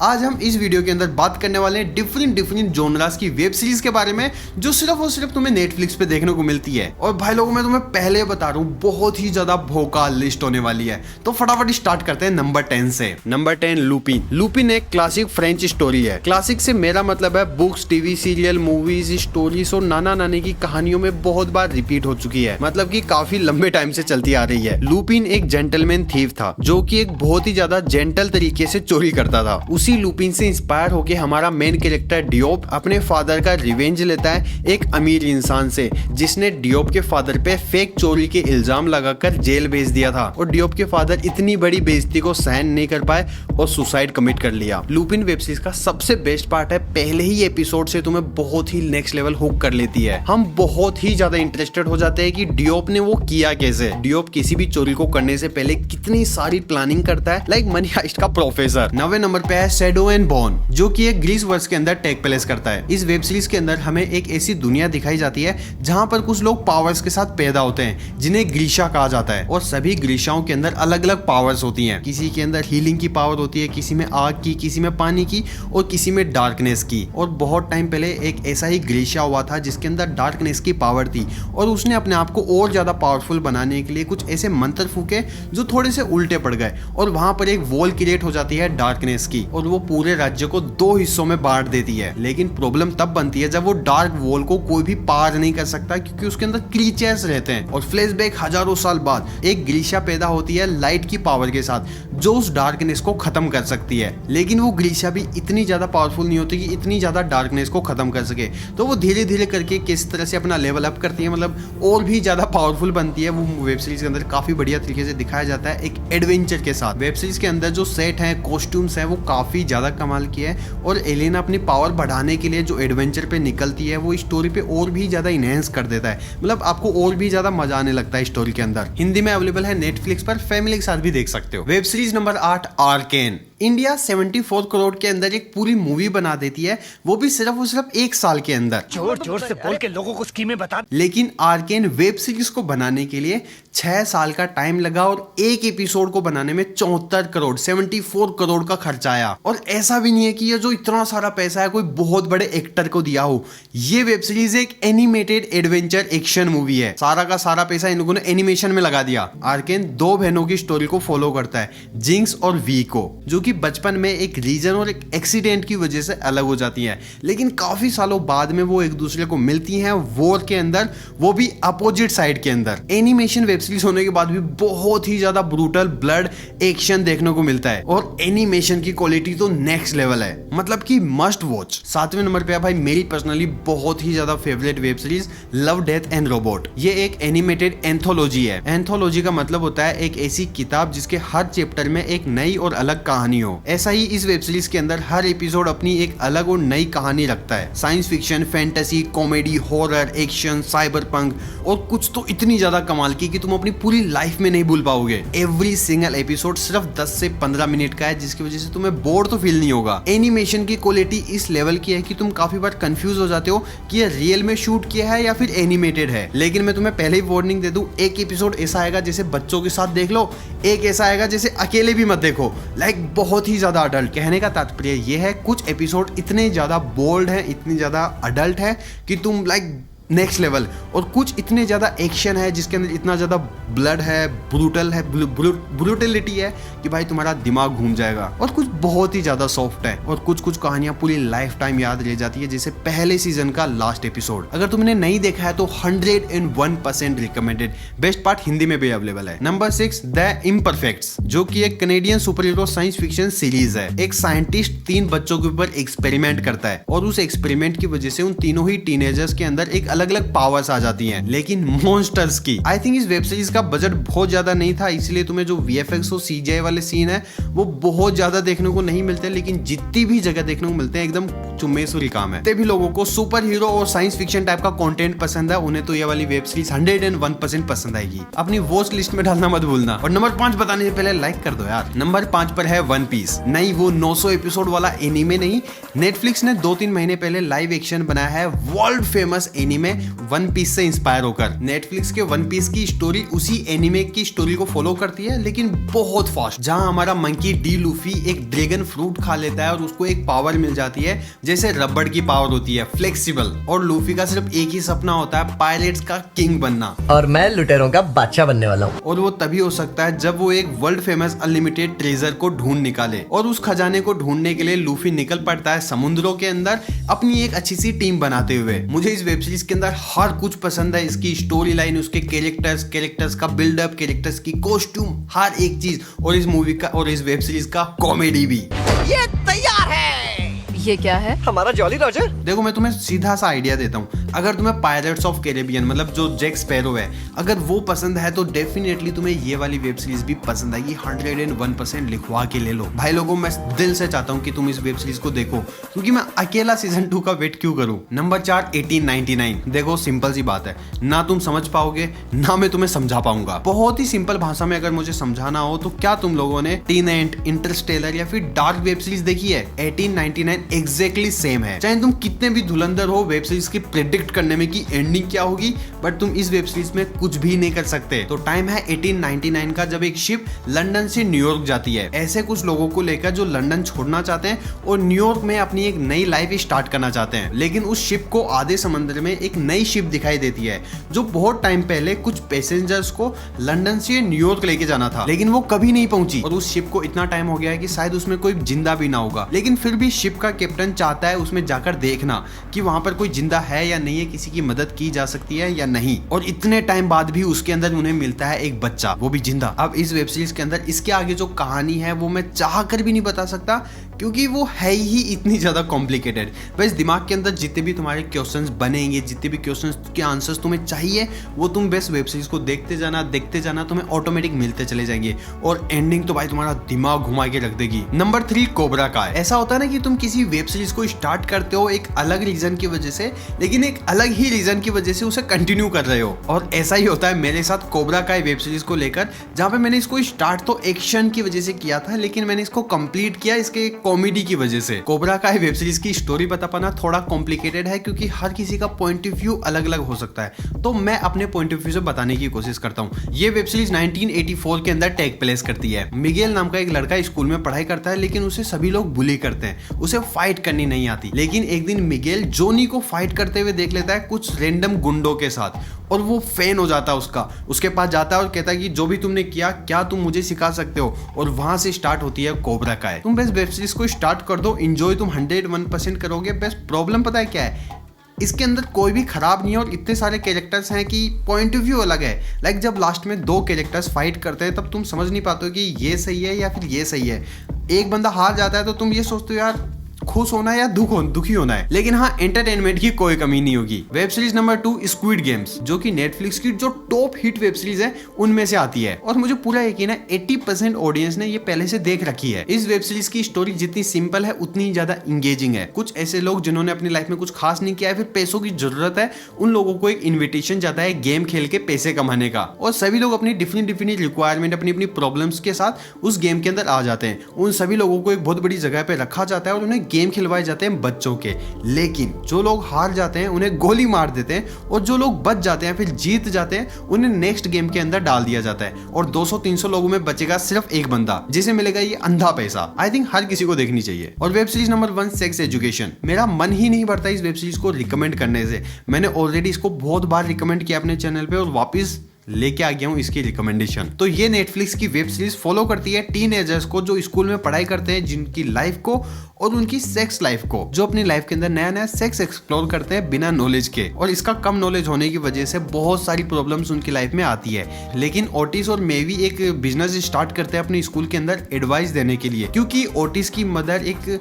आज हम इस वीडियो के अंदर बात करने वाले हैं डिफरेंट जोनरास की वेब सीरीज के बारे में जो सिर्फ और सिर्फ तुम्हें नेटफ्लिक्स पे देखने को मिलती है। और भाई लोगों मैं तुम्हें पहले बता रहा हूँ बहुत ही ज्यादा भोकाल लिस्ट होने वाली है। तो फटाफट स्टार्ट करते हैं नंबर 10 से। Number 10 lupin. लूपिन एक क्लासिक फ्रेंच स्टोरी है। क्लासिक से मेरा मतलब है books, TV serial, movies, stories और नाना नानी की कहानियों में बहुत बार रिपीट हो चुकी है, मतलब कि काफी लंबे टाइम से चलती आ रही है। लूपिन एक जेंटलमैन थीव था जो कि एक बहुत ही ज्यादा जेंटल तरीके से चोरी करता था। उसी लूपिन से इंस्पायर होके हमारा मेन कैरेक्टर डियोप अपने फादर का रिवेंज लेता है एक अमीर इंसान से जिसने डियोप के फादर पे फेक चोरी के इल्जाम लगाकर जेल भेज दिया था। और डियोप के फादर इतनी बड़ी बेइज्जती को सहन नहीं कर पाए और सुसाइड कमिट कर लिया। लूपिन वेब सीरीज का सबसे बेस्ट पार्ट है पहले ही एपिसोड से तुम्हें बहुत ही नेक्स्ट लेवल हुक कर लेती है। हम बहुत ही ज्यादा इंटरेस्टेड हो जाते हैं कि डियोप ने वो किया कैसे। डियोप किसी भी चोरी को करने से पहले कितनी सारी प्लानिंग करता है, लाइक मनी हाइस्ट का प्रोफेसर। 9वें नंबर पे है शैडो एंड बोन जो कि एक ग्रीस वर्ष के अंदर टेक प्लेस करता है। इस वेब सीरीज के अंदर हमें एक ऐसी दुनिया दिखाई जाती है जहां पर कुछ लोग पावर्स के साथ पैदा होते हैं जिन्हें ग्रीशा कहा जाता है। और सभी ग्रीशाओं के अंदर अलग अलग पावर्स होती हैं। किसी के अंदर हीलिंग की पावर होती है, किसी में आग की, किसी में पानी की और किसी में डार्कनेस की। और बहुत टाइम पहले एक ऐसा ही ग्रीशा हुआ था जिसके अंदर डार्कनेस की पावर थी और उसने अपने आप को और ज्यादा पावरफुल बनाने के लिए कुछ ऐसे मंत्र फूके जो थोड़े से उल्टे पड़ गए और वहां पर एक वॉल क्रिएट हो जाती है डार्कनेस की और वो पूरे राज्य को 2 हिस्सों में बांट देती है। लेकिन प्रॉब्लम तब बनती है जब वो डार्क वॉल को कोई भी पार नहीं कर सकता क्योंकि उसके अंदर क्रीचर्स रहते हैं। और फ्लैशबैक हजारों साल बाद एक ग्रीशा पैदा होती है लाइट की पावर के साथ जो उस डार्कनेस को खत्म कर सकती है। लेकिन वो ग्रीशा भी इतनी ज्यादा पावरफुल नहीं होती कि इतनी ज्यादा डार्कनेस को खत्म कर सके। तो वो धीरे धीरे करके किस तरह से अपना लेवल अप करती है, मतलब और भी ज्यादा पावरफुल बनती है। वो वेब सीरीज के अंदर काफी बढ़िया तरीके से दिखाया जाता है एक एडवेंचर के साथ। वेब सीरीज के अंदर जो सेट है, कॉस्ट्यूम्स है, वो काफी ज्यादा कमाल की है। और एलेना अपनी पावर बढ़ाने के लिए जो एडवेंचर पे निकलती है वो स्टोरी पे और भी ज्यादा इनहेंस कर देता है, मतलब आपको और भी ज्यादा मजा आने लगता है स्टोरी के अंदर। हिंदी में अवेलेबल है नेटफ्लिक्स पर, फैमिली के साथ भी देख सकते हो। Web series number 8 arcane. India 74 crore के अंदर एक पूरी मूवी बना देती है, वो भी सिर्फ और सिर्फ 1 साल के अंदर। जोर जोर से बोल के लोगों को स्कीमें बता। लेकिन आर्केन वेब सीरीज को बनाने के लिए 6 साल का टाइम लगा और एक एपिसोड को बनाने में 74 करोड़ का खर्चा आया। और ऐसा भी नहीं है कि ये जो इतना सारा पैसा है कोई बहुत बड़े एक्टर को दिया हो। ये वेब सीरीज एक एनिमेटेड एडवेंचर एक्शन मूवी है। सारा का सारा पैसा इन लोगों ने एनिमेशन में लगा दिया। आर्केन 2 बहनों की स्टोरी को फॉलो करता है, जिंक्स और वी को, जो कि बचपन में एक रीजन और एक एक्सीडेंट की वजह से अलग हो जाती हैं। लेकिन काफी सालों बाद में वो एक दूसरे को मिलती हैं वॉर के अंदर, वो भी अपोजिट साइड के अंदर। एनिमेशन वेब सीरीज होने के बाद भी बहुत ही ज्यादा ब्रूटल ब्लड एक्शन देखने को मिलता है और एनिमेशन की क्वालिटी तो नेक्स्ट लेवल है, मतलब कि मस्ट वॉच। 7वें नंबर पे है भाई मेरी पर्सनली बहुत ही ज्यादा favourite web series love death and robot. ये एक एनिमेटेड एंथोलॉजी है। एंथोलॉजी का मतलब होता है एक ऐसी किताब जिसके हर चैप्टर में एक नई और अलग कहानी हो। ऐसा ही इस वेब सीरीज के अंदर हर एपिसोड अपनी एक अलग और नई कहानी रखता है। Science fiction, fantasy, comedy, horror, action, cyber punk और कुछ तो इतनी ज्यादा कमाल की कि तुम अपनी पूरी लाइफ में नहीं भूल पाओगे। एवरी सिंगल एपिसोड सिर्फ 10 से 15 मिनट का है जिसकी वजह से तुम्हें बोर तो फील नहीं होगा। एनिमेशन की क्वालिटी इस लेवल की है कि तुम काफी बार कंफ्यूज हो जाते हो कि ये रियल में शूट किया है या फिर एनिमेटेड है। लेकिन मैं तुम्हें पहले ही वार्निंग दे दूं, एक एपिसोड ऐसा आएगा जैसे बच्चों के साथ देख लो, एक ऐसा आएगा जैसे अकेले भी मत देखो, लाइक बहुत ही ज्यादा अडल्ट। कहने का तात्पर्य ये है कुछ एपिसोड इतने ज्यादा बोल्ड है, इतनी ज्यादा अडल्ट है कि तुम लाइक नेक्स्ट लेवल। और कुछ इतने ज्यादा एक्शन है जिसके अंदर इतना ज्यादा ब्लड है, ब्रूटल है, ब्रूटलिटी है कि भाई तुम्हारा दिमाग घूम जाएगा। और कुछ बहुत ही ज्यादा सॉफ्ट है और कुछ कहानियां पूरी लाइफ टाइम याद रह जाती है, जैसे पहले सीजन का लास्ट एपिसोड। अगर तुमने नहीं देखा है तो 101% रिकमेंडेड। बेस्ट पार्ट हिंदी में भी अवेलेबल है। नंबर 6 द इम्परफेक्ट्स, जो कि एक Canadian super hero science fiction series है। एक साइंटिस्ट 3 बच्चों के ऊपर एक्सपेरिमेंट करता है और उस एक्सपेरिमेंट की वजह से उन तीनों ही टीनेजर्स के अंदर एक अलग अलग पावर्स आ जाती हैं, लेकिन मॉन्स्टर्स की। आई थिंक इस वेब सीरीज का बजट बहुत ज्यादा नहीं था, इसलिए तुम्हें जो वीएफएक्स और सीजीआई वाले सीन है वो बहुत ज्यादा देखने को नहीं मिलते, लेकिन जितनी भी जगह देखने को मिलते हैं एकदम चुम्मेसुरी काम है। भी लोगों को सुपर हीरो और साइंस फिक्शन टाइप का कंटेंट पसंद है, उन्हें तो ये वाली वेब सीरीज 101% पसंद आएगी। अपनी वॉच लिस्ट में डालना मत भूलना। और नंबर 5 बताने से पहले लाइक कर दो यार। नंबर 5 पर है वन पीस। नहीं, वो 900 एपिसोड वाला एनीमे नहीं, नेटफ्लिक्स ने 2-3 महीने पहले लाइव एक्शन बनाया है world famous anime anime One Piece से इंस्पायर होकर। नेटफ्लिक्स के वन पीस की स्टोरी उसी एनिमे की स्टोरी को फॉलो करती है, लेकिन बहुत फास्ट। जहां हमारा मंकी डी लूफी एक ड्रैगन फ्रूट खा लेता है और उसको एक पावर मिल जाती है जैसे रबड़ की पावर होती है, फ्लेक्सिबल। और लूफी का सिर्फ एक ही सपना होता है, पायरेट्स का किंग बनना। और मैं लुटेरों का बादशाह बनने वाला हूँ। और वो तभी हो सकता है जब वो एक वर्ल्ड फेमस अनलिमिटेड ट्रेजर को ढूंढ निकाले। और उस खजाने को ढूंढने के लिए लूफी निकल पड़ता है समुद्रों के अंदर अपनी एक अच्छी सी टीम बनाते हुए। मुझे इस वेब सीरीज के अंदर हर कुछ पसंद है, इसकी स्टोरी लाइन, उसके कैरेक्टर्स का बिल्डअप, कैरेक्टर्स की कॉस्ट्यूम, हर एक चीज। और इस मूवी का और इस वेब सीरीज का कॉमेडी भी। ये तैयार है। ये क्या है? हमारा जॉली रॉजर। देखो मैं तुम्हें सीधा सा आइडिया देता हूँ, अगर तुम्हें पायरेट्स ऑफ कैरेबियन मतलब जो जैक स्पैरो है, अगर वो पसंद है तो डेफिनेटली तुम्हें ये वाली वेब सीरीज भी पसंद आएगी। 101% लिखवा के ले लो भाई लोगों। मैं दिल से चाहता हूँ कि तुम इस वेब सीरीज को देखो, क्योंकि मैं अकेला सीजन 2 का वेट क्यों करूँ। नंबर 4 1899। देखो सिंपल सी बात है, ना तुम समझ पाओगे ना मैं तुम्हें समझा पाऊंगा। बहुत ही सिंपल भाषा में अगर मुझे समझाना हो तो क्या तुम लोगों ने टीनेंट, इंटरस्टेलर या फिर डार्क वेब सीरीज देखी है? 1899 एग्जैक्टली सेम है। चाहे तुम कितने भी धुलंधर हो वेब सीरीज की प्रेडिक्ट करने में कि एंडिंग क्या होगी, बट तुम इस वेब सीरीज में कुछ भी नहीं कर सकते। तो टाइम है 1899 का, जब एक शिप लंदन से न्यूयॉर्क जाती है ऐसे कुछ लोगों को लेकर जो लंदन छोड़ना चाहते हैं और न्यूयॉर्क में अपनी एक नई लाइफ स्टार्ट करना चाहते हैं। लेकिन उस शिप को आधे समंदर में एक नई शिप दिखाई देती है जो बहुत टाइम पहले कुछ पैसेंजर्स को लंदन से न्यूयॉर्क लेके जाना था, लेकिन वो कभी नहीं पहुंची। और उस शिप को इतना टाइम हो गया है कि शायद उसमें कोई जिंदा भी ना होगा, लेकिन फिर भी शिप का कैप्टन चाहता है उसमें जाकर देखना कि वहां पर कोई जिंदा है या नहीं है, किसी की मदद की जा सकती है या नहीं। और इतने टाइम बाद भी उसके अंदर उन्हें मिलता है एक बच्चा, वो भी जिंदा। अब इस वेब सीरीज के अंदर इसके आगे जो कहानी है वो मैं चाह कर भी नहीं बता सकता, क्योंकि वो है ही इतनी ज्यादा कॉम्प्लिकेटेड। बस दिमाग के अंदर जितने भी तुम्हारे क्वेश्चंस बनेंगे, जितने भी क्वेश्चंस के आंसर्स तुम्हें चाहिए, वो तुम बस वेब सीरीज को देखते जाना तुम्हें ऑटोमेटिक मिलते चले जाएंगे। और एंडिंग तो भाई तुम्हारा दिमाग घुमा के रख देगी। नंबर 3 कोबरा काय। ऐसा होता है ना कि तुम किसी वेब सीरीज को स्टार्ट करते हो एक अलग रीजन की वजह से, लेकिन एक अलग ही रीजन की वजह से उसे कंटिन्यू कर रहे हो। और ऐसा ही होता है मेरे साथ कोबरा काय वेब सीरीज को लेकर, जहां पे मैंने इसको स्टार्ट तो एक्शन की वजह से किया था, लेकिन मैंने इसको कंप्लीट किया इसके कॉमेडी की वजह से। कोबरा काय वेब सीरीज की स्टोरी बता पाना थोड़ा कॉम्प्लिकेटेड है, क्योंकि हर किसी का पॉइंट ऑफ व्यू अलग अलग हो सकता है, तो मैं अपने पॉइंट ऑफ व्यू से बताने की कोशिश करता हूँ। ये वेब सीरीज 1984 के अंदर टेक प्लेस करती है। मिगेल नाम का एक लड़का स्कूल में पढ़ाई करता है, लेकिन उसे सभी लोग बुली करते हैं, उसे फाइट करनी नहीं आती। लेकिन एक दिन मिगेल जोनी को फाइट करते हुए देख लेता है कुछ रैंडम गुंडों के साथ, और वो फैन हो जाता है उसका। उसके पास जाता है और कहता है कि जो भी तुमने किया, क्या तुम मुझे सिखा सकते हो? और वहां से स्टार्ट होती है कोबरा काय। तुम बस वेब सीरीज को स्टार्ट कर दो, एंजॉय तुम 101% करोगे। बस प्रॉब्लम पता है क्या है, इसके अंदर कोई भी खराब नहीं है और इतने सारे कैरेक्टर्स हैं कि पॉइंट ऑफ व्यू अलग है। लाइक जब लास्ट में 2 कैरेक्टर्स फाइट करते हैं तब तुम समझ नहीं पाते हो कि ये सही है या फिर ये सही है। एक बंदा हार जाता है तो तुम ये सोचते हो यार खुश होना है या दुखी होना है। लेकिन हाँ, एंटरटेनमेंट की कोई कमी नहीं होगी। Web series number 2 squid games, जो कि नेटफ्लिक्स की जो टॉप हिट वेब सीरीज है उनमें से आती है। और मुझे पूरा यकीन है 80% ऑडियंस ने ये पहले से देख रखी है। इस वेब सीरीज की स्टोरी जितनी सिंपल है उतनी ही ज्यादा इंगेजिंग है। कुछ ऐसे लोग जिन्होंने अपनी लाइफ में कुछ खास नहीं किया है, फिर पैसों की जरूरत है, उन लोगों को एक इन्विटेशन जाता है गेम खेल के पैसे कमाने का। और सभी लोग अपनी डिफरेंट रिक्वायरमेंट, अपनी प्रॉब्लम्स के साथ उस गेम के अंदर आ जाते हैं। उन सभी लोगों को एक बहुत बड़ी जगह पे रखा जाता है और उन्हें गेम खिलवाए जाते हैं बच्चों के। लेकिन जो लोग हार जाते हैं उन्हें गोली मार देते हैं, और जो लोग बच जाते हैं फिर जीत जाते हैं उन्हें नेक्स्ट गेम के अंदर डाल दिया जाता है। और 200-300 लोगों में बचेगा सिर्फ एक बंदा, जिसे मिलेगा ये अंधा पैसा। आई थिंक हर किसी को देखनी चाहिए। और web series number 1 sex education. मेरा मन ही नहीं भरता इस वेब सीरीज को रिकमेंड करने से। मैंने ऑलरेडी इसको बहुत बार रिकमेंड किया अपने चैनल पे और वापस लेके आ गया हूँ इसकी रिकमेंडेशन। तो ये नेटफ्लिक्स की वेब सीरीज फॉलो करती है टीनेजर्स को जो स्कूल में पढ़ाई करते हैं, जिनकी लाइफ को और उनकी सेक्स लाइफ को, जो अपनी लाइफ के अंदर नया नया सेक्स एक्सप्लोर करते हैं बिना नॉलेज के। और इसका कम नॉलेज होने की वजह से बहुत सारी प्रॉब्लम्स उनकी लाइफ में आती है। लेकिन ओटिस और मेवी एक बिजनेस स्टार्ट करते हैं अपने स्कूल के अंदर एडवाइस देने के लिए, क्योंकि ओटिस की मदर एक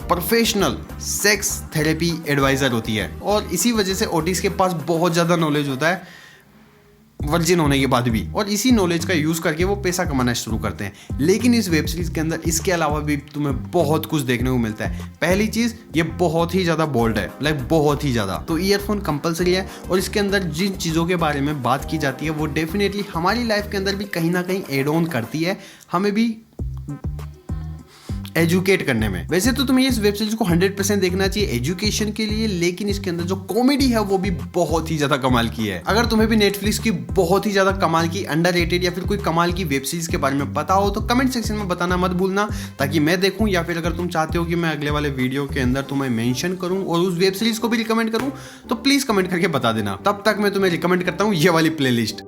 प्रोफेशनल सेक्स थेरेपी एडवाइजर होती है। और इसी वजह से ओटिस के पास बहुत ज्यादा नॉलेज होता है वर्जिन होने के बाद भी, और इसी नॉलेज का यूज करके वो पैसा कमाना शुरू करते हैं। लेकिन इस वेब सीरीज के अंदर इसके अलावा भी तुम्हें बहुत कुछ देखने को मिलता है। पहली चीज, ये बहुत ही ज्यादा बोल्ड है, लाइक बहुत ही ज्यादा। तो ईयरफोन कंपलसरी है, और इसके अंदर जिन चीजों के बारे में बात की जाती है वो डेफिनेटली हमारी लाइफ के अंदर भी कहीं ना कहीं एड ऑन करती है, हमें भी एजुकेट करने में। वैसे तो तुम्हें इस वेब सीरीज को 100% देखना चाहिए एजुकेशन के लिए, लेकिन इसके अंदर जो कॉमेडी है वो भी बहुत ही ज्यादा कमाल की है। अगर तुम्हें भी नेटफ्लिक्स की बहुत ही ज्यादा कमाल की अंडररेटेड या फिर कोई कमाल की वेब सीरीज के बारे में पता हो तो कमेंट सेक्शन में बताना मत भूलना, ताकि मैं देखूं, या फिर अगर तुम चाहते हो कि मैं अगले वाले वीडियो के अंदर तुम्हें मेंशन करूं और उस वेब सीरीज को भी रिकमेंड करूं तो प्लीज कमेंट करके बता देना। तब तक मैं तुम्हें रिकमेंड करता हूं ये वाली प्लेलिस्ट।